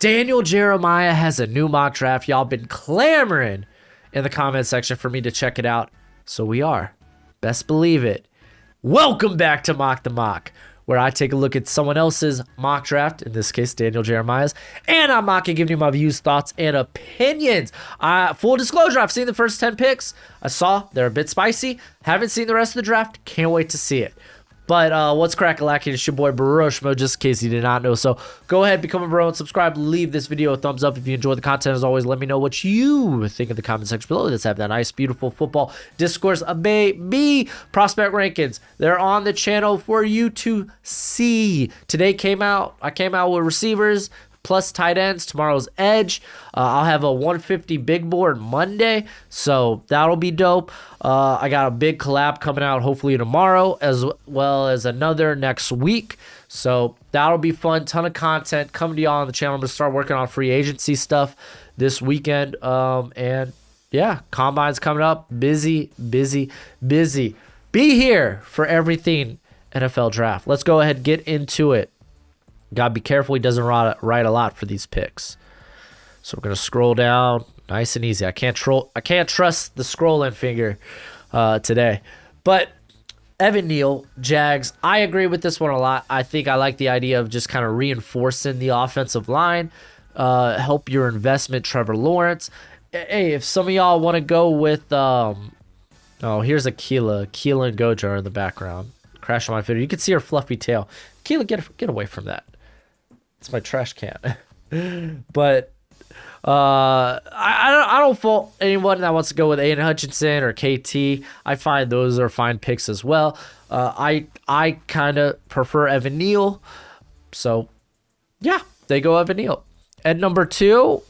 Daniel Jeremiah has a new mock draft. Y'all been clamoring in the comment section for me to check it out. So we are. Best believe it. Welcome back to Mock the Mock, where I take a look at someone else's mock draft, in this case, Daniel Jeremiah's, and I'm mocking, giving you my views, thoughts, and opinions. Full disclosure, I've seen the first 10 picks. I saw they're a bit spicy. Haven't seen the rest of the draft. Can't wait to see it. But what's crack-a-lacking? It's your boy Broshmo, just in case you did not know. So go ahead, become a bro, and subscribe. Leave this video a thumbs up if you enjoy the content. As always, let me know what you think in the comment section below. Let's have that nice, beautiful football discourse. Baby prospect rankings. They're on the channel for you to see. Today I came out with receivers plus tight ends. Tomorrow's edge. I'll have a 150 big board Monday, so that'll be dope. I got a big collab coming out hopefully tomorrow, as well as another next week. So that'll be fun. Ton of content coming to y'all on the channel. I'm going to start working on free agency stuff this weekend. And yeah, combine's coming up. Busy. Be here for everything NFL draft. Let's go ahead and get into it. Gotta be careful he doesn't write a lot for these picks. So we're gonna scroll down nice and easy. I can't trust the scrolling finger today. But Evan Neal, Jags, I agree with this one a lot. I think I like the idea of just kind of reinforcing the offensive line. Help your investment, Trevor Lawrence. Hey, if some of y'all want to go with here's a Keela and Gojar in the background. Crash on my video. You can see her fluffy tail. Keela, get away from that. It's my trash can. But I don't fault anyone that wants to go with Aiden Hutchinson or KT. I find those are fine picks as well. I kind of prefer Evan Neal. So, yeah, they go Evan Neal. At number 2,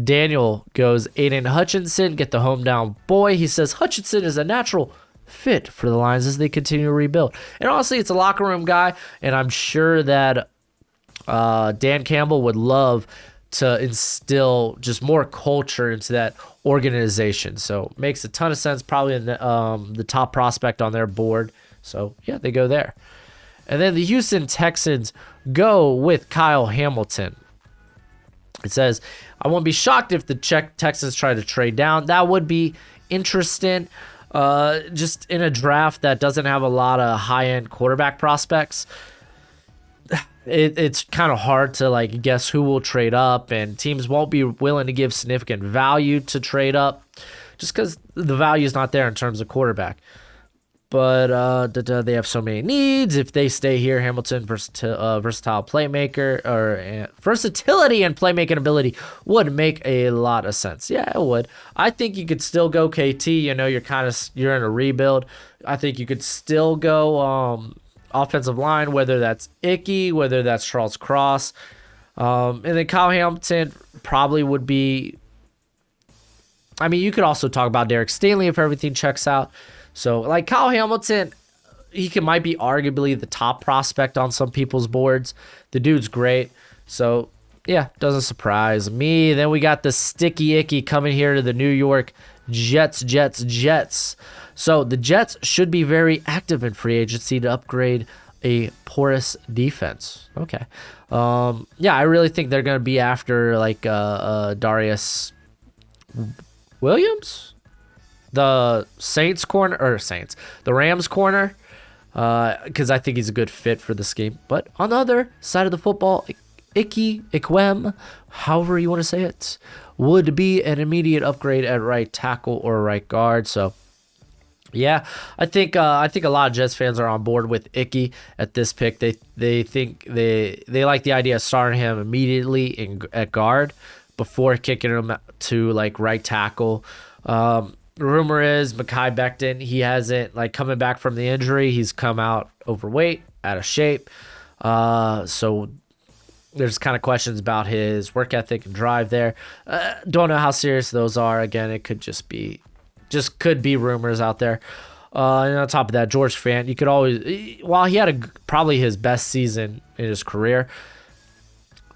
Daniel goes Aiden Hutchinson. Get the home-down boy. He says Hutchinson is a natural fit for the Lions as they continue to rebuild. And honestly, it's a locker room guy, and I'm sure that Dan Campbell would love to instill just more culture into that organization. So makes a ton of sense, probably in the top prospect on their board. So yeah, they go there. And then the Houston Texans go with Kyle Hamilton. It says, I won't be shocked if the Texans try to trade down. That would be interesting. Just in a draft that doesn't have a lot of high-end quarterback prospects, it's kind of hard to guess who will trade up, and teams won't be willing to give significant value to trade up just because the value is not there in terms of quarterback. But they have so many needs. If they stay here, Hamilton versatile playmaker or versatility and playmaking ability would make a lot of sense. Yeah, it would. I think you could still go KT. You're in a rebuild. I think you could still go offensive line, whether that's Icky, whether that's Charles Cross, and then Kyle Hamilton probably would be. I mean, you could also talk about Derek Stingley if everything checks out. So, Kyle Hamilton, might be arguably the top prospect on some people's boards. The dude's great. So, yeah, doesn't surprise me. Then we got the Sticky Icky coming here to the New York Jets. So, the Jets should be very active in free agency to upgrade a porous defense. Okay. Yeah, I really think they're going to be after, Darius Williams? The the Rams corner, because I think he's a good fit for the scheme. But on the other side of the football, Ikwem, however you want to say it, would be an immediate upgrade at right tackle or right guard. So, yeah, I think a lot of Jets fans are on board with Icky at this pick. They think they like the idea of starting him immediately at guard before kicking him to right tackle. Rumor is Mekhi Becton, he hasn't, coming back from the injury, he's come out overweight, out of shape. So there's kind of questions about his work ethic and drive there. Don't know how serious those are. Again, it could could be rumors out there. And on top of that, George Fant, you could always, while he had probably his best season in his career,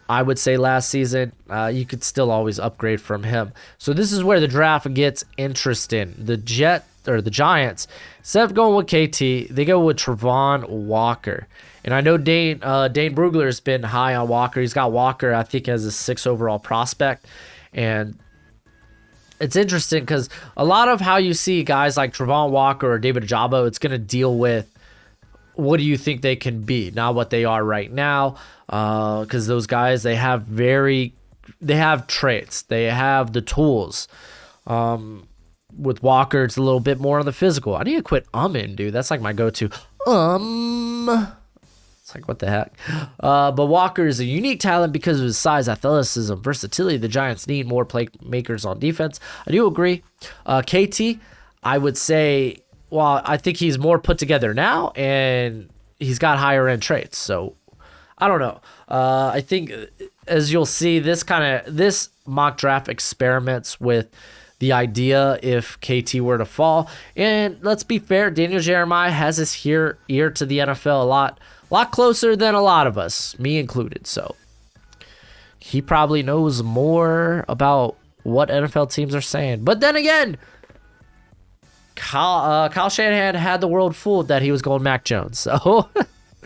I would say last season, you could still always upgrade from him. So this is where the draft gets interesting. The Jets the Giants, instead of going with KT, they go with Travon Walker. And I know Dane Brugler has been high on Walker. He's got Walker, I think, as a 6 overall prospect. And it's interesting because a lot of how you see guys like Travon Walker or David Ojabo, it's going to deal with what do you think they can be, not what they are right now. Because those guys, they have traits. They have the tools. With Walker, it's a little bit more on the physical. I need to quit dude. That's like my go-to. It's like, what the heck? But Walker is a unique talent because of his size, athleticism, versatility. The Giants need more playmakers on defense. I do agree. KT, I would say, well, I think he's more put together now, and he's got higher end traits. So I don't know. I think, as you'll see, this mock draft experiments with the idea if KT were to fall. And let's be fair, Daniel Jeremiah has his ear to the NFL a lot closer than a lot of us, me included. So he probably knows more about what NFL teams are saying. But then again, Kyle Shanahan had the world fooled that he was going Mac Jones. So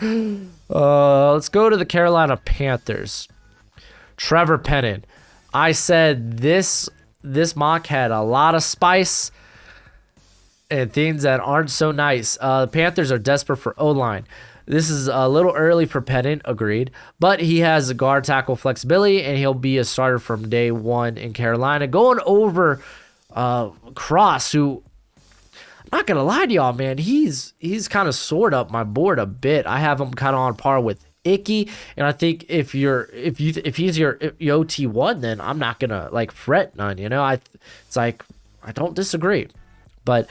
let's go to the Carolina Panthers. Trevor Pennon. I said this mock had a lot of spice and things that aren't so nice. The Panthers are desperate for O-line. This is a little early for Pennon, agreed, but he has a guard tackle flexibility, and he'll be a starter from day one in Carolina. Going over Cross, who, I'm not gonna lie to y'all, man, he's kind of soared up my board a bit. I have him kind of on par with Icky, and I think if he's your OT1, then I'm not gonna like fret none. It's like I don't disagree, but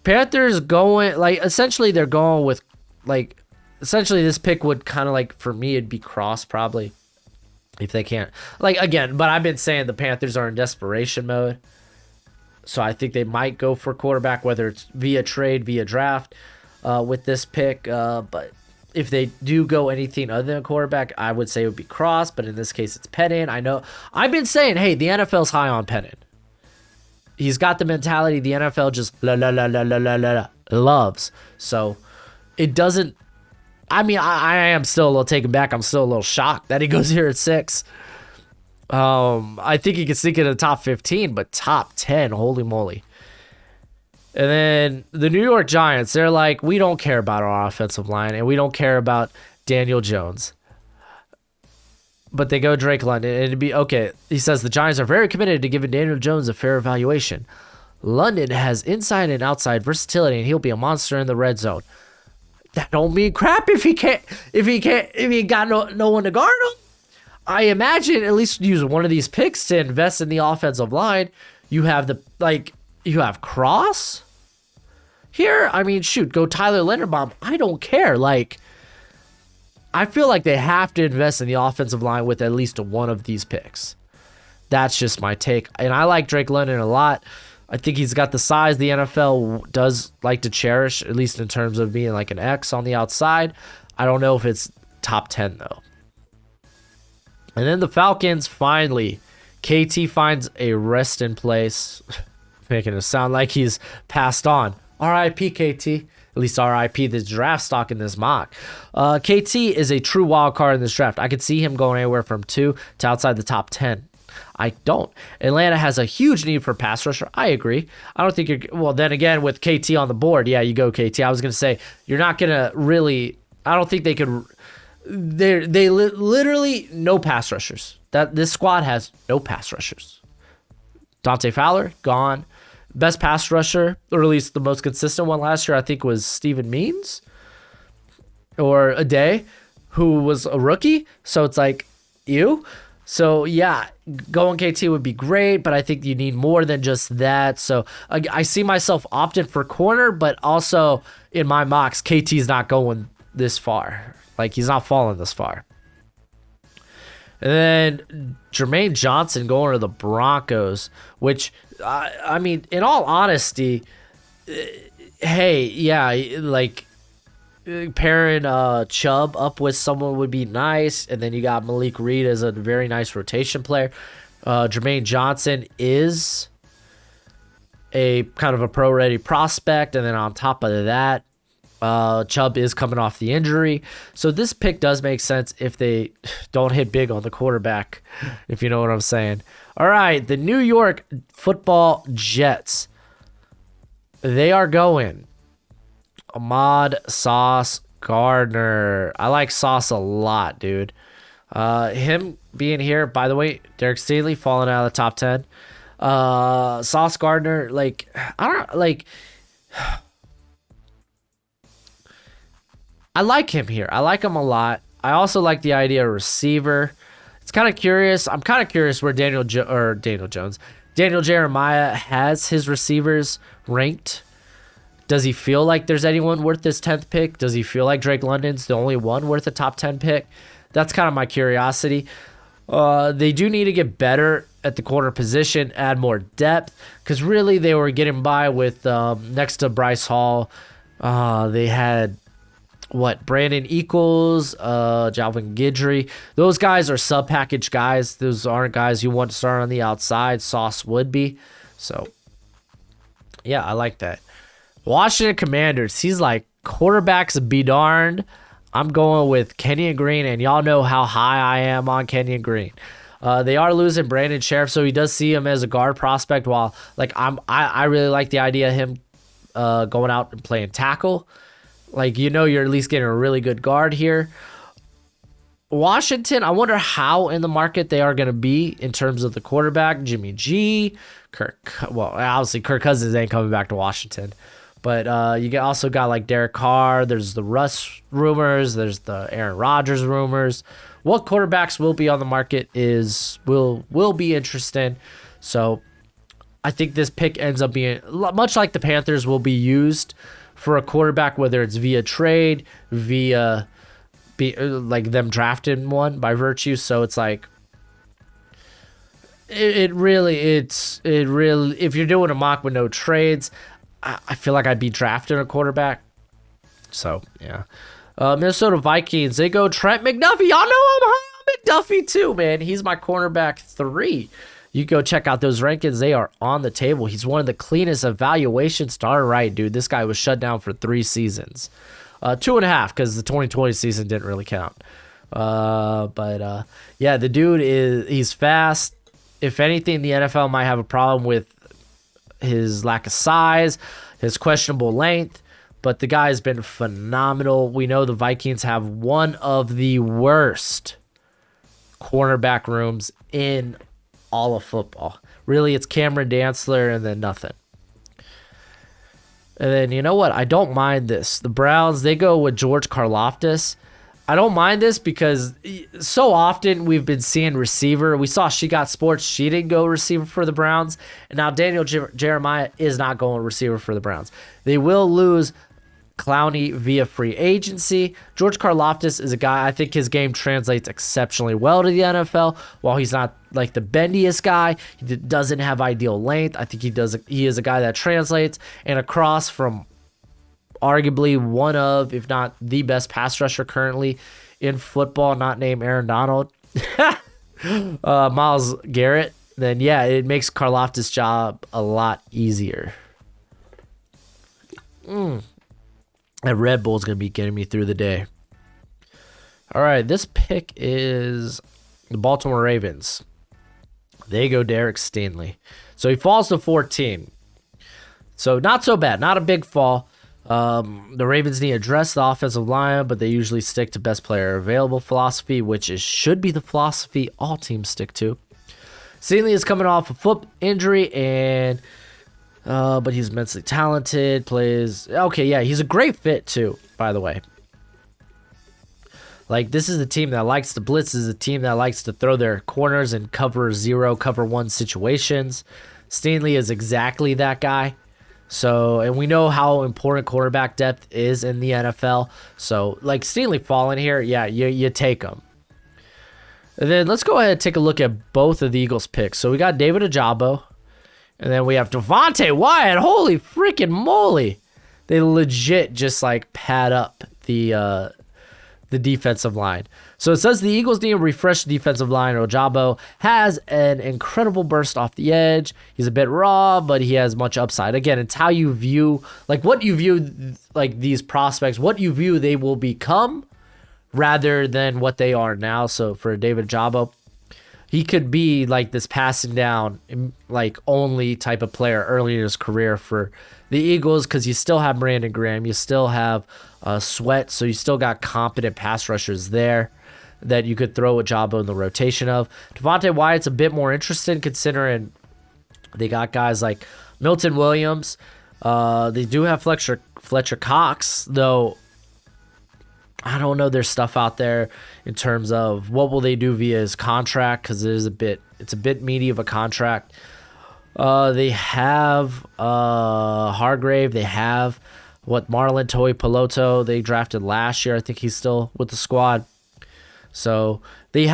Panthers going like essentially they're going with like. Essentially, this pick would kind of like, for me, it'd be Cross probably if they can't. Like, again, but I've been saying the Panthers are in desperation mode. So I think they might go for quarterback, whether it's via trade, via draft with this pick. But if they do go anything other than quarterback, I would say it would be Cross. But in this case, it's Pennon. I know I've been saying, hey, the NFL's high on Pennon. He's got the mentality the NFL just loves. So it doesn't. I mean, I am still a little taken back. I'm still a little shocked that he goes here at 6. I think he could sneak into the top 15, but top 10, holy moly. And then the New York Giants, they're like, we don't care about our offensive line, and we don't care about Daniel Jones. But they go Drake London, and it'd be, okay, he says the Giants are very committed to giving Daniel Jones a fair evaluation. London has inside and outside versatility, and he'll be a monster in the red zone. That don't mean crap if he got no one to guard him. I imagine at least use one of these picks to invest in the offensive line. You have you have Cross here. I mean, shoot, go Tyler Linderbaum. I don't care. Like, I feel like they have to invest in the offensive line with at least one of these picks. That's just my take. And I like Drake London a lot. I think he's got the size the NFL does like to cherish, at least in terms of being like an X on the outside. I don't know if it's top 10, though. And then the Falcons, finally, KT finds a rest in place, making it sound like he's passed on. R.I.P. KT. At least R.I.P. the draft stock in this mock. KT is a true wild card in this draft. I could see him going anywhere from 2 to outside the top 10. I don't. Atlanta has a huge need for pass rusher. I agree. I don't think you're... Well, then again, with KT on the board, yeah, you go KT. I was going to say, you're not going to really... I don't think they could... They literally no pass rushers. This squad has no pass rushers. Dante Fowler, gone. Best pass rusher, or at least the most consistent one last year, I think was Steven Means or Ade, who was a rookie. So it's like, ew. So, yeah, going KT would be great, but I think you need more than just that. So, I see myself opting for corner, but also in my mocks, KT's not going this far. Like, he's not falling this far. And then Jermaine Johnson going to the Broncos, which, I mean, in all honesty, hey, yeah, like, pairing Chubb up with someone would be nice, and then you got Malik Reed as a very nice rotation player. Jermaine Johnson is a kind of a pro-ready prospect, and then on top of that, Chubb is coming off the injury. So this pick does make sense if they don't hit big on the quarterback, if you know what I'm saying. All right, the New York Football Jets. They are going Ahmad Sauce Gardner. I like Sauce a lot, dude. Him being here, by the way, Derek Stingley falling out of the top 10. Sauce Gardner, like, I don't like. I like him here. I like him a lot. I also like the idea of receiver. It's kind of curious. I'm kind of curious where Daniel Jeremiah has his receivers ranked. Does he feel like there's anyone worth this 10th pick? Does he feel like Drake London's the only one worth a top 10 pick? That's kind of my curiosity. They do need to get better at the corner position, add more depth, because really they were getting by with next to Bryce Hall. They had Brandon Equals, Jalvin Guidry. Those guys are sub-package guys. Those aren't guys you want to start on the outside. Sauce would be. So, yeah, I like that. Washington Commanders. He's like, quarterbacks be darned. I'm going with Kenyon Green, and y'all know how high I am on Kenyon Green. They are losing Brandon Sheriff, so he does see him as a guard prospect. While I really like the idea of him going out and playing tackle. Like, you're at least getting a really good guard here. Washington, I wonder how in the market they are going to be in terms of the quarterback. Jimmy G, obviously Kirk Cousins ain't coming back to Washington. But you also got like Derek Carr. There's the Russ rumors. There's the Aaron Rodgers rumors. What quarterbacks will be on the market will be interesting. So I think this pick ends up being much like the Panthers will be used for a quarterback, whether it's via trade, via like them drafting one by virtue. So it's like it really if you're doing a mock with no trades, I feel like I'd be drafting a quarterback. So yeah, Minnesota Vikings, they go Trent McDuffie. Y'all know I'm high on McDuffie too, man. He's my cornerback 3. You go check out those rankings. They are on the table. He's one of the cleanest evaluations. Darn right, dude. This guy was shut down for 3 seasons. 2.5 because the 2020 season didn't really count. Yeah, the dude he's fast. If anything, the NFL might have a problem with his lack of size, his questionable length, but the guy has been phenomenal. We know the Vikings have one of the worst cornerback rooms in all of football. Really, it's Cameron Dantzler and then nothing. And then, you know what? I don't mind this. The Browns, they go with George Karlaftis. I don't mind this because so often we've been seeing receiver. We saw She Got Sports. She didn't go receiver for the Browns. And now Daniel Jeremiah is not going receiver for the Browns. They will lose Clowney via free agency. George Karlaftis is a guy, I think his game translates exceptionally well to the NFL. While he's not like the bendiest guy, he doesn't have ideal length. I think he is a guy that translates. And across from arguably one of, if not the best pass rusher currently in football, not named Aaron Donald, Myles Garrett, then yeah, it makes Karlaftis' job a lot easier. That Red Bull's going to be getting me through the day. All right, this pick is the Baltimore Ravens. They go Derek Stingley. So he falls to 14. So not so bad, not a big fall. The Ravens need to address the offensive line, but they usually stick to best player available philosophy, which should be the philosophy all teams stick to. Stingley is coming off a foot injury, and but he's immensely talented. Plays okay, yeah, he's a great fit too. By the way, like this is a team that likes to blitz. This is a team that likes to throw their corners in cover 0, cover 1 situations. Stingley is exactly that guy. So, and we know how important quarterback depth is in the NFL. So, like Stingley falling here, yeah, you take him. And then let's go ahead and take a look at both of the Eagles picks. So we got David Ojabo, and then we have Devontae Wyatt. Holy freaking moly! They legit just like pad up the the defensive line. So it says the Eagles need a refreshed defensive line. Ojabo has an incredible burst off the edge. He's a bit raw, but he has much upside. Again, it's how you view, like what you view, like these prospects, what you view they will become rather than what they are now. So for David Ojabo, he could be like this passing down, like only type of player early in his career for the Eagles, because you still have Brandon Graham, you still have Sweat, so you still got competent pass rushers there that you could throw Ojabo in the rotation of. Devontae Wyatt's a bit more interesting considering they got guys like Milton Williams. They do have Fletcher Cox, though. I don't know their stuff out there in terms of what will they do via his contract, because it's a bit meaty of a contract. They have Hargrave. They have Marlon Toi Piloto they drafted last year. I think he's still with the squad. So they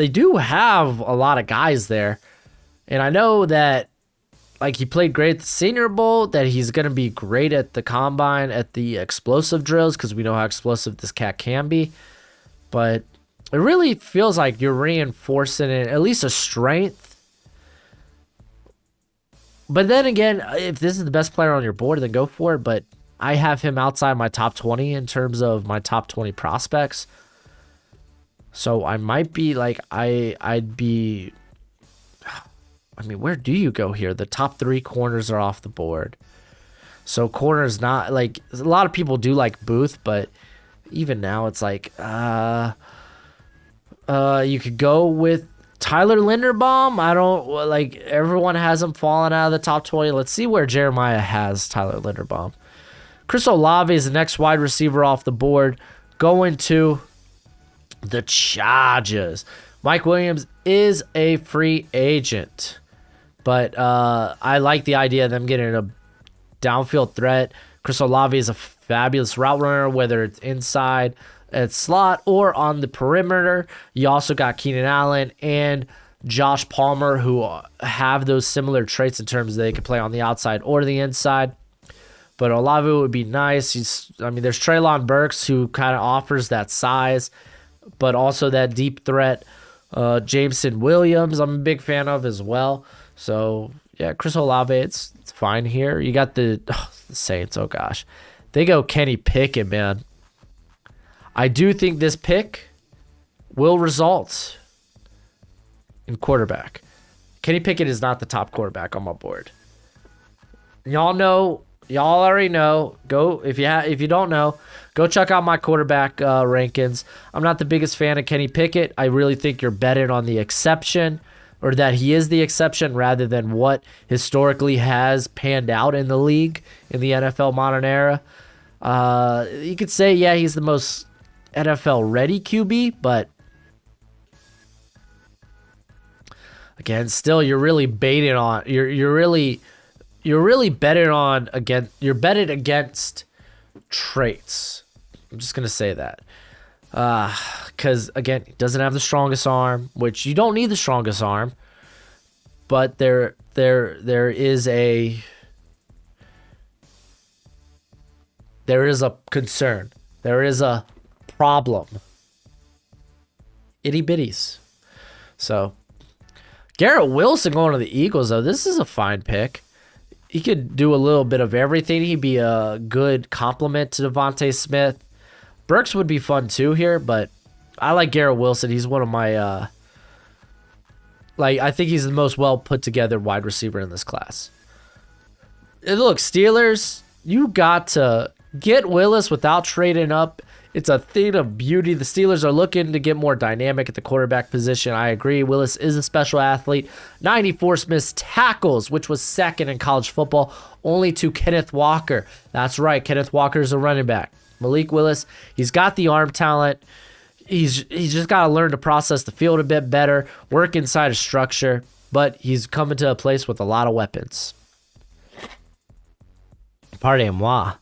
do have a lot of guys there. And I know that like he played great at the Senior Bowl, that he's going to be great at the combine, at the explosive drills, because we know how explosive this cat can be. But it really feels like you're reinforcing it, at least a strength. But then again, if this is the best player on your board, then go for it. But I have him outside my top 20 in terms of my top 20 prospects. So I might be like, I'd be... I mean, where do you go here? The top 3 corners are off the board. So corners not like a lot of people do like Booth, but even now it's like you could go with Tyler Linderbaum. I don't like everyone has him falling out of the top 20. Let's see where Jeremiah has Tyler Linderbaum. Chris Olave is the next wide receiver off the board, going to the Chargers. Mike Williams is a free agent. But I like the idea of them getting a downfield threat. Chris Olave is a fabulous route runner, whether it's inside at slot or on the perimeter. You also got Keenan Allen and Josh Palmer, who have those similar traits in terms of they can play on the outside or the inside. But Olave would be nice. There's Treylon Burks, who kind of offers that size, but also that deep threat. Jameson Williams, I'm a big fan of as well. So, yeah, Chris Olave, it's fine here. You got the Saints, oh gosh. They go Kenny Pickett, man. I do think this pick will result in quarterback. Kenny Pickett is not the top quarterback on my board. Y'all already know. Go if you don't know, go check out my quarterback rankings. I'm not the biggest fan of Kenny Pickett. I really think you're betting on the exception, or that he is the exception rather than what historically has panned out in the league in the NFL modern era. You could say, yeah, he's the most NFL ready QB, but again, still you're really baiting on you're really betting on you're betting against traits. I'm just gonna say that. Because again, he doesn't have the strongest arm, which you don't need the strongest arm, but there is a concern, there is a problem. Itty bitties. So Garrett Wilson going to the Eagles, though, this is a fine pick. He could do a little bit of everything. He'd be a good complement to Devontae Smith. Burks would be fun too here, but I like Garrett Wilson. He's one of my, I think he's the most well put together wide receiver in this class. And look, Steelers, you got to get Willis without trading up. It's a thing of beauty. The Steelers are looking to get more dynamic at the quarterback position. I agree. Willis is a special athlete. 94 missed tackles, which was second in college football, only to Kenneth Walker. That's right. Kenneth Walker is a running back. Malik Willis, he's got the arm talent. He's just got to learn to process the field a bit better, work inside a structure, but he's coming to a place with a lot of weapons. Pardon-moi.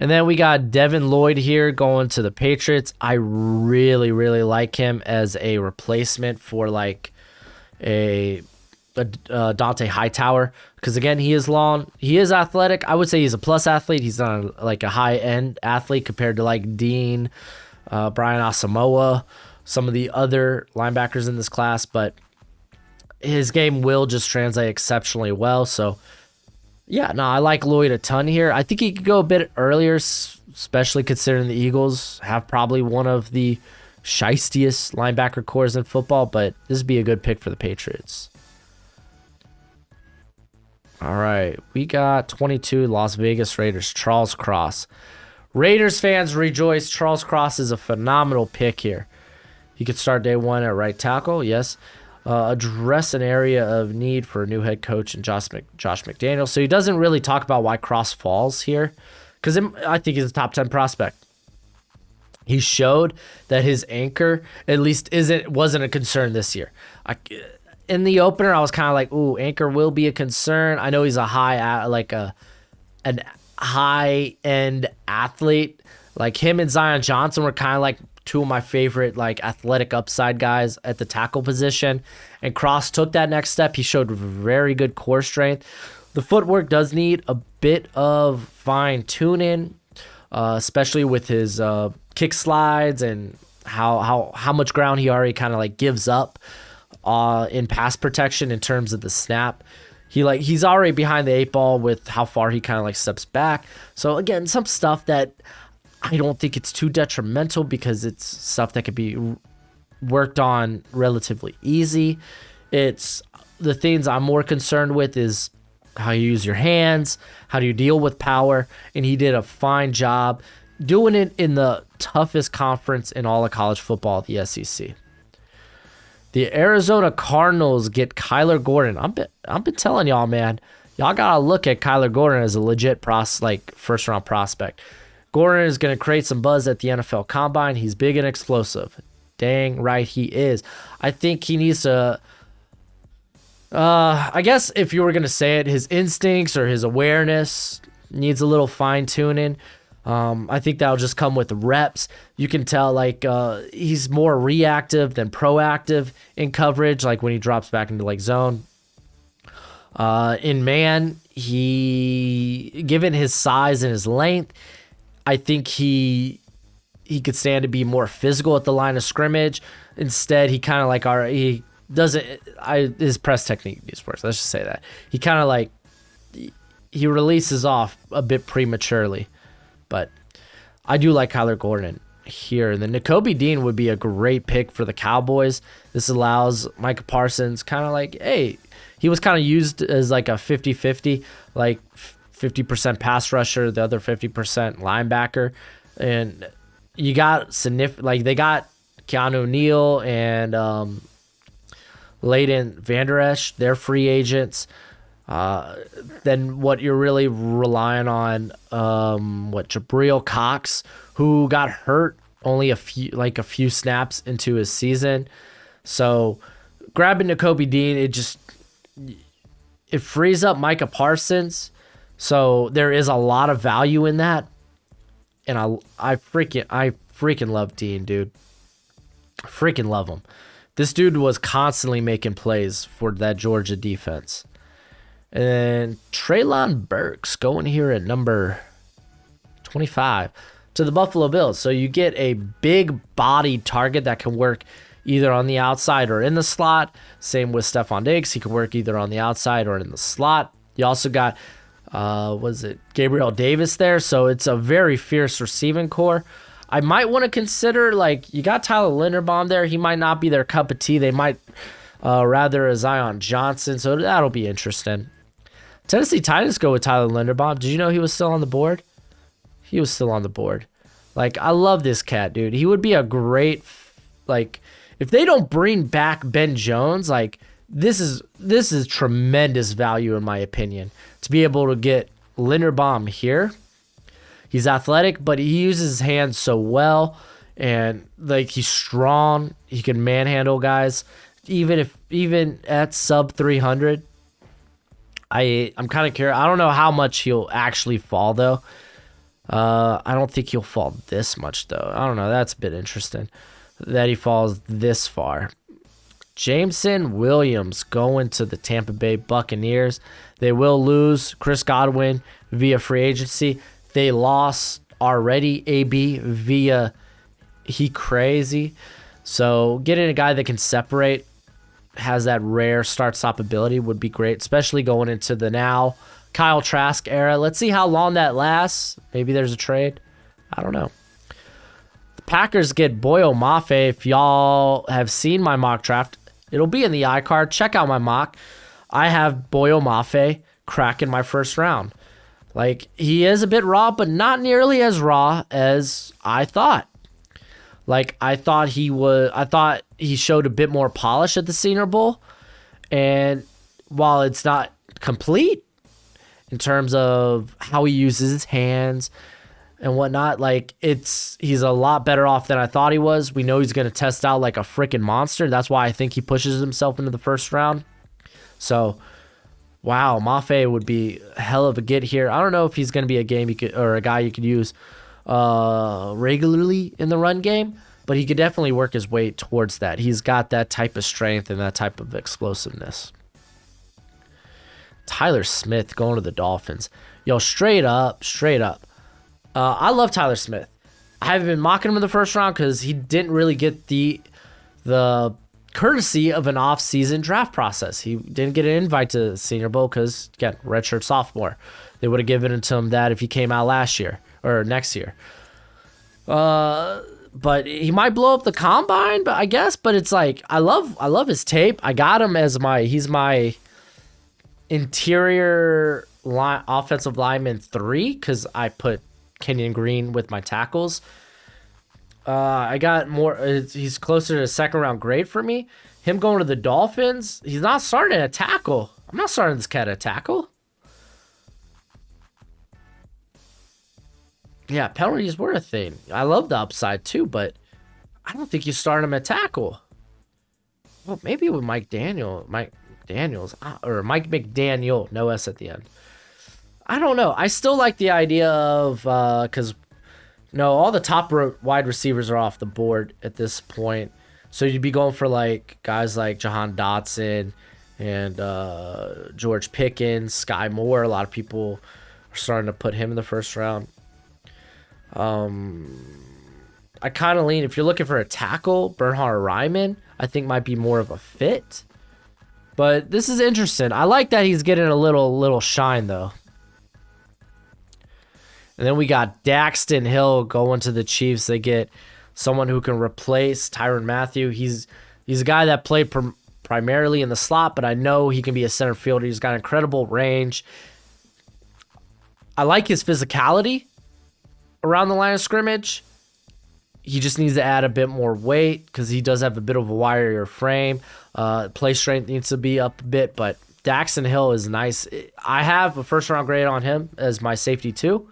And then we got Devin Lloyd here going to the Patriots. I really, really like him as a replacement for like a Dante Hightower, because again, he is long, he is athletic. I would say he's a plus athlete. He's not like a high end athlete compared to like Dean, Brian Asamoah, some of the other linebackers in this class, but his game will just translate exceptionally well. So, yeah, no, I like Lloyd a ton here. I think he could go a bit earlier, especially considering the Eagles have probably one of the shystiest linebacker cores in football, but this would be a good pick for the Patriots. All right, we got 22 Las Vegas Raiders, Charles Cross. Raiders fans rejoice. Charles Cross is a phenomenal pick here. He could start day one at right tackle, yes. Address an area of need for a new head coach and Josh McDaniels. So he doesn't really talk about why Cross falls here, because I think he's a top 10 prospect. He showed that his anchor at least wasn't a concern this year. In the opener, I was kind of like, ooh, anchor will be a concern. I know he's an high-end athlete. Like him and Zion Johnson were kind of like two of my favorite like athletic upside guys at the tackle position. And Cross took that next step. He showed very good core strength. The footwork does need a bit of fine-tuning, especially with his kick slides and how much ground he already kind of like gives up in pass protection in terms of the snap. He's already behind the 8 ball with how far he kind of like steps back. So again, some stuff that I don't think it's too detrimental because it's stuff that could be worked on relatively easy. It's the things I'm more concerned with is how you use your hands, how do you deal with power, and he did a fine job doing it in the toughest conference in all of college football, the SEC. The Arizona Cardinals get Kyler Gordon. I've been telling y'all, man, y'all gotta look at Kyler Gordon as a legit first round prospect. Gordon is gonna create some buzz at the NFL Combine. He's big and explosive. Dang right he is. I think he needs to. I guess if you were gonna say it, his instincts or his awareness needs a little fine tuning. I think that'll just come with the reps. You can tell he's more reactive than proactive in coverage, like when he drops back into like zone. In man, given his size and his length, I think he could stand to be more physical at the line of scrimmage. Instead, he kind of he doesn't. His press technique needs worse. Let's just say that he kind of he releases off a bit prematurely. But I do like Kyler Gordon here. The Nakobe Dean would be a great pick for the Cowboys. This allows Micah Parsons he was kind of used as like a 50-50, like 50% pass rusher, the other 50% linebacker. And you got they got Keanu Neal and Leighton Vander Esch, they're free agents. Then what you're really relying on, Jabril Cox, who got hurt only a few snaps into his season. So grabbing Nakobe Dean, it frees up Micah Parsons. So there is a lot of value in that. And I freaking love Dean, dude. I freaking love him. This dude was constantly making plays for that Georgia defense. And Treylon Burks going here at number 25 to the Buffalo Bills. So you get a big-bodied target that can work either on the outside or in the slot. Same with Stephon Diggs. He can work either on the outside or in the slot. You also got, Gabriel Davis there. So it's a very fierce receiving core. I might want to consider, you got Tyler Linderbaum there. He might not be their cup of tea. They might rather a Zion Johnson. So that'll be interesting. Tennessee Titans go with Tyler Linderbaum. Did you know he was still on the board? He was still on the board. I love this cat, dude. He would be a great, if they don't bring back Ben Jones, this is tremendous value in my opinion. To be able to get Linderbaum here. He's athletic, but he uses his hands so well. And, he's strong. He can manhandle guys. Even at sub 300. I'm kind of curious. I don't know how much he'll actually fall, though. I don't think he'll fall this much, though. I don't know. That's a bit interesting that he falls this far. Jameson Williams going to the Tampa Bay Buccaneers. They will lose Chris Godwin via free agency. They lost already AB via he crazy. So getting a guy that can separate, has that rare start-stop ability would be great, especially going into the now Kyle Trask era. Let's see how long that lasts. Maybe there's a trade. I don't know. The Packers get Boyo Mafe. If y'all have seen my mock draft, it'll be in the iCard. Check out my mock. I have Boyo Mafe cracking my first round. Like, he is a bit raw, but not nearly as raw as I thought. Like, I thought he showed a bit more polish at the Senior Bowl. And while it's not complete in terms of how he uses his hands and whatnot, like, he's a lot better off than I thought he was. We know he's going to test out like a freaking monster. That's why I think he pushes himself into the first round. So, wow, Mafe would be a hell of a get here. I don't know if he's going to be a guy you could use regularly in the run game, but he could definitely work his way towards that. He's got that type of strength and that type of explosiveness. Tyler Smith going to the Dolphins. Yo, straight up. I love Tyler Smith. I haven't been mocking him in the first round because he didn't really get the courtesy of an off-season draft process. He didn't get an invite to the Senior Bowl because, again, redshirt sophomore. They would have given it to him that if he came out last year or next year. But he might blow up the combine, but I guess. But it's like, I love his tape. I got him as he's my interior offensive lineman 3 because I put Kenyon Green with my tackles. I got more. He's closer to a second round grade for me. Him going to the Dolphins. He's not starting at tackle. I'm not starting this cat at tackle. Yeah, penalties were a thing. I love the upside too, but I don't think you start him at tackle. Well, maybe with Mike McDaniel, no S at the end. I don't know. I still like the idea of because all the top wide receivers are off the board at this point. So you'd be going for like guys like Jahan Dotson and George Pickens, Sky Moore. A lot of people are starting to put him in the first round. I kind of lean, if you're looking for a tackle, Bernhard Raimann, I think might be more of a fit. But this is interesting. I like that he's getting a little shine though. And then we got Daxton Hill going to the Chiefs. They get someone who can replace Tyrann Mathieu. He's a guy that played primarily in the slot, but I know he can be a center fielder. He's got incredible range. I like his physicality around the line of scrimmage. He just needs to add a bit more weight because he does have a bit of a wirier frame. Play strength needs to be up a bit, but Daxton Hill is nice. I have a first round grade on him as my safety too.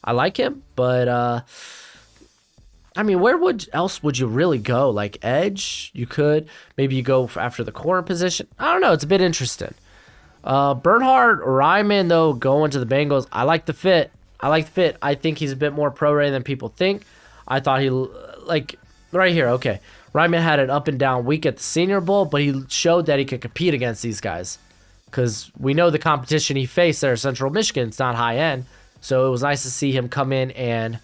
I like him, but I mean, where else would you really go? Like edge, you could. Maybe you go after the corner position. I don't know. It's a bit interesting. Bernhard Raimann, though, going to the Bengals, I like the fit. I think he's a bit more pro-ready than people think. I thought right here, okay. Raimann had an up and down week at the Senior Bowl, but he showed that he could compete against these guys. Because we know the competition he faced there at Central Michigan, it's not high end. So it was nice to see him come in and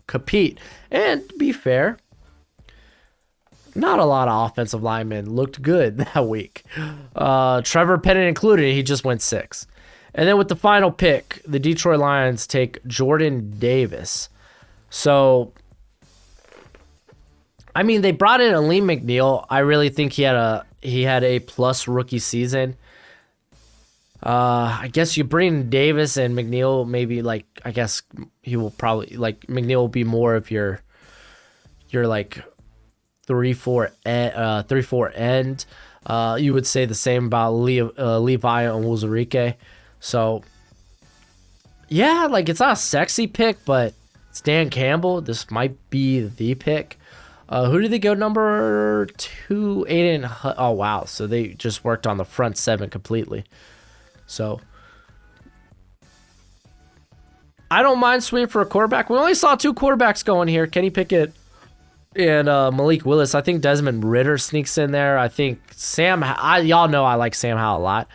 compete. And to be fair, not a lot of offensive linemen looked good that week. Trevor Penning included, he just went 6. And then with the final pick, the Detroit Lions take Jordan Davis. So, I mean, they brought in Aleem McNeil. I really think he had a plus rookie season. I guess you bring Davis and McNeil, maybe I guess he will probably McNeil will be more of your 3-4 end. You would say the same about Levi and Wuzurike. So yeah, it's not a sexy pick, but it's Dan Campbell. This might be the pick. Who did they go number 2? Aiden. Oh wow, so they just worked on the front 7 completely. So I don't mind swinging for a quarterback. We only saw 2 quarterbacks going here. Kenny Pickett and Malik Willis. I think Desmond Ridder sneaks in there. I think y'all know I like Sam Howell a lot.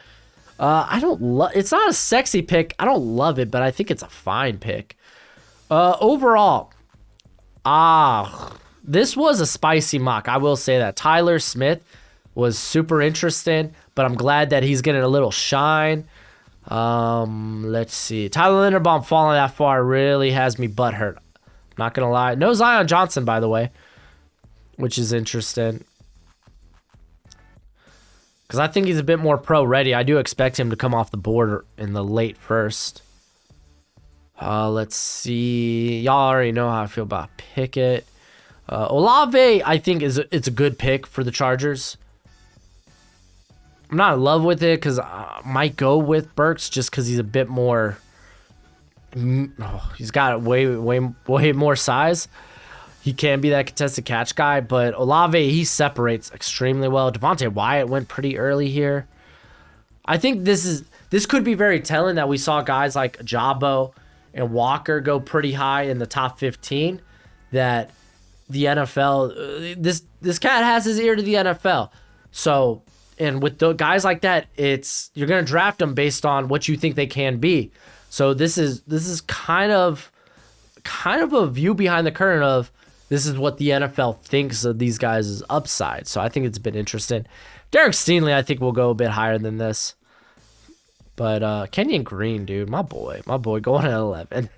It's not a sexy pick. I don't love it, but I think it's a fine pick. Overall, This was a spicy mock. I will say that. Tyler Smith was super interesting, but I'm glad that he's getting a little shine. Let's see. Tyler Linderbaum falling that far really has me butthurt. Not going to lie. No Zion Johnson, by the way, which is interesting. Because I think he's a bit more pro-ready. I do expect him to come off the board in the late first. Let's see. Y'all already know how I feel about Pickett. Olave, I think it's a good pick for the Chargers. I'm not in love with it because I might go with Burks just because he's a bit more. He's got way more size. He can be that contested catch guy, but Olave, he separates extremely well. Devontae Wyatt went pretty early here. I think this could be very telling that we saw guys like Jabo and Walker go pretty high in the top 15. That the NFL, this cat has his ear to the NFL. So, and with the guys like that, you're gonna draft them based on what you think they can be. So this is kind of a view behind the curtain of this is what the NFL thinks of these guys' upside. So I think it's been interesting. Derek Stingley, I think, will go a bit higher than this. But Kenyon Green, dude, my boy going at 11.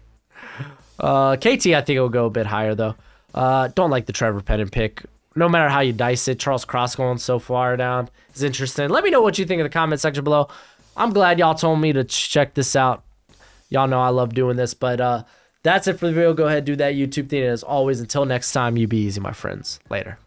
KT, I think will go a bit higher, though. Don't like the Trevor Penning pick. No matter how you dice it, Charles Cross going so far down is interesting. Let me know what you think in the comment section below. I'm glad y'all told me to check this out. Y'all know I love doing this, but that's it for the video. Go ahead, do that YouTube thing. And as always, until next time, you be easy, my friends. Later.